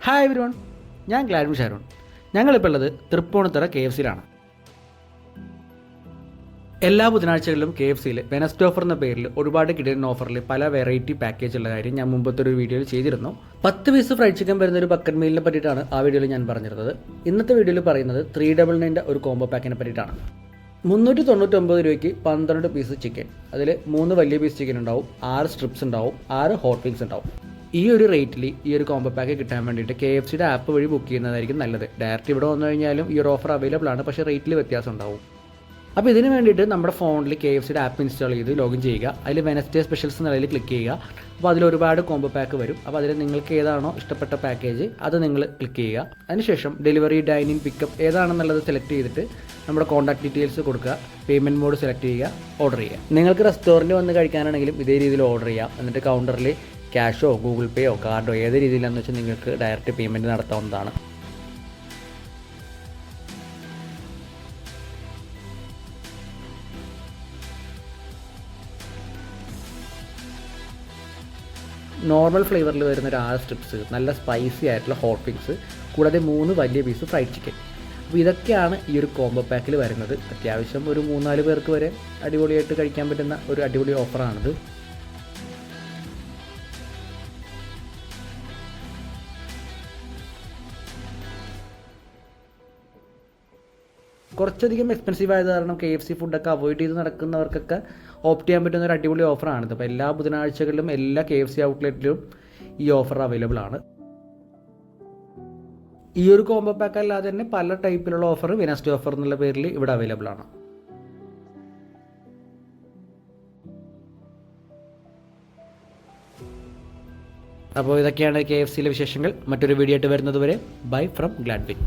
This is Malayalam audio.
ഹായ് എവരിവൺ, ഞാൻ ഗ്ലാഡ്വിൻ ഷാരോൺ. ഞങ്ങളിപ്പോൾ ഉള്ളത് തൃപ്പൂണിത്തുറ KFCയിലാണ്. എല്ലാ ബുധനാഴ്ചകളിലും KFCയിൽ വെനസ്ഡേ ഓഫർ എന്ന പേരിൽ ഒരുപാട് കിടിലൻ ഓഫറിൽ പല വെറൈറ്റി പാക്കേജ് ഉള്ള കാര്യം ഞാൻ മുമ്പത്തെ ഒരു വീഡിയോയിൽ ചെയ്തിരുന്നു. 10 പീസ് ഫ്രൈഡ് ചിക്കൻ വരുന്ന ഒരു ബക്കറ്റ് മീലിനെ പറ്റിയിട്ടാണ് ആ വീഡിയോയിൽ ഞാൻ പറഞ്ഞിരുന്നത്. ഇന്നത്തെ വീഡിയോയിൽ പറയുന്നത് 399 ഒരു കോംബോ പാക്കിനെ പറ്റിയിട്ടാണ്. 399 രൂപയ്ക്ക് 12 പീസ് ചിക്കൻ, അതിൽ 3 വലിയ പീസ് ചിക്കൻ ഉണ്ടാവും, 6 സ്ട്രിപ്സ് ഉണ്ടാവും, 6 ഹോട്ട് വിങ്സ് ഉണ്ടാവും. ഈ ഒരു റേറ്റിൽ ഈ ഒരു കോംബോ പാക്ക് കിട്ടാൻ വേണ്ടിയിട്ട് KFCയുടെ ആപ്പ് വഴി ബുക്ക് ചെയ്യുന്നതായിരിക്കും നല്ലത്. ഡയറക്റ്റ് ഇവിടെ വന്നു കഴിഞ്ഞാലും ഈ ഒരു ഓഫർ അവൈലബിൾ ആണ്, പക്ഷേ റേറ്റിൽ വ്യത്യാസം ഉണ്ടാവും. അപ്പോൾ ഇതിന് വേണ്ടിയിട്ട് നമ്മുടെ ഫോണിൽ KFCയുടെ ആപ്പ് ഇൻസ്റ്റാൾ ചെയ്ത് ലോഗിൻ ചെയ്യുക. അതിൽ വെനസ്ഡേ സ്പെഷ്യൽസ് എന്നുള്ളതിൽ ക്ലിക്ക് ചെയ്യുക. അപ്പോൾ അതിൽ ഒരുപാട് കോംബോ പാക്ക് വരും. അപ്പോൾ അതിൽ നിങ്ങൾക്ക് ഏതാണോ ഇഷ്ടപ്പെട്ട പാക്കേജ് അത് നിങ്ങൾ ക്ലിക്ക് ചെയ്യുക. അതിനുശേഷം ഡെലിവറി, ഡൈനിങ്, പിക്കപ്പ് ഏതാണെന്നുള്ളത് സെലക്ട് ചെയ്തിട്ട് നമ്മുടെ കോൺടാക്ട് ഡീറ്റെയിൽസ് കൊടുക്കുക, പേയ്മെൻറ്റ് മോഡ് സെലക്ട് ചെയ്യുക, ഓർഡർ ചെയ്യുക. നിങ്ങൾക്ക് റെസ്റ്റോറൻറ്റ് വന്ന് കഴിക്കാനാണെങ്കിലും ഇതേ രീതിയിൽ ഓർഡർ ചെയ്യാം. എന്നിട്ട് കൗണ്ടറിൽ ക്യാഷോ ഗൂഗിൾ പേയോ കാർഡോ ഏത് രീതിയിലാണെന്ന് വെച്ചാൽ നിങ്ങൾക്ക് ഡയറക്റ്റ് പേയ്മെൻറ്റ് നടത്താവുന്നതാണ്. നോർമൽ ഫ്ലേവറിൽ വരുന്ന ഒരു 6 സ്ട്രിപ്സ്, നല്ല സ്പൈസി ആയിട്ടുള്ള ഹോട്ട് വിങ്സ്, കൂടാതെ 3 വലിയ പീസ് ഫ്രൈഡ് ചിക്കൻ. അപ്പോൾ ഇതൊക്കെയാണ് ഈ ഒരു കോംബോ പാക്കിൽ വരുന്നത്. അത്യാവശ്യം ഒരു 3-4 പേർക്ക് വരെ അടിപൊളിയായിട്ട് കഴിക്കാൻ പറ്റുന്ന ഒരു അടിപൊളി ഓഫറാണിത്. കുറച്ചധികം എക്സ്പെൻസീവ് ആയത് കാരണം KFC ഫുഡൊക്കെ അവോയ്ഡ് ചെയ്ത് നടക്കുന്നവർക്കൊക്കെ ഓപ്റ്റ് ചെയ്യാൻ പറ്റുന്ന ഒരു അടിപൊളി ഓഫറാണിത്. അപ്പോൾ എല്ലാ ബുധനാഴ്ചകളിലും എല്ലാ KFC ഔട്ട്ലെറ്റിലും ഈ ഓഫർ അവൈലബിൾ ആണ്. ഈ ഒരു കോംബോ പാക്ക് അല്ലാതെ തന്നെ പല ടൈപ്പിലുള്ള ഓഫർ, വെനസ്ഡേ ഓഫർ എന്നുള്ള പേരിൽ ഇവിടെ അവൈലബിൾ ആണ്. അപ്പോൾ ഇതൊക്കെയാണ് KFCയിലെ വിശേഷങ്ങൾ. മറ്റൊരു വീഡിയോ ആയിട്ട് വരുന്നത് വരെ ബൈ ഫ്രം ഗ്ലാഡ്വിൻ.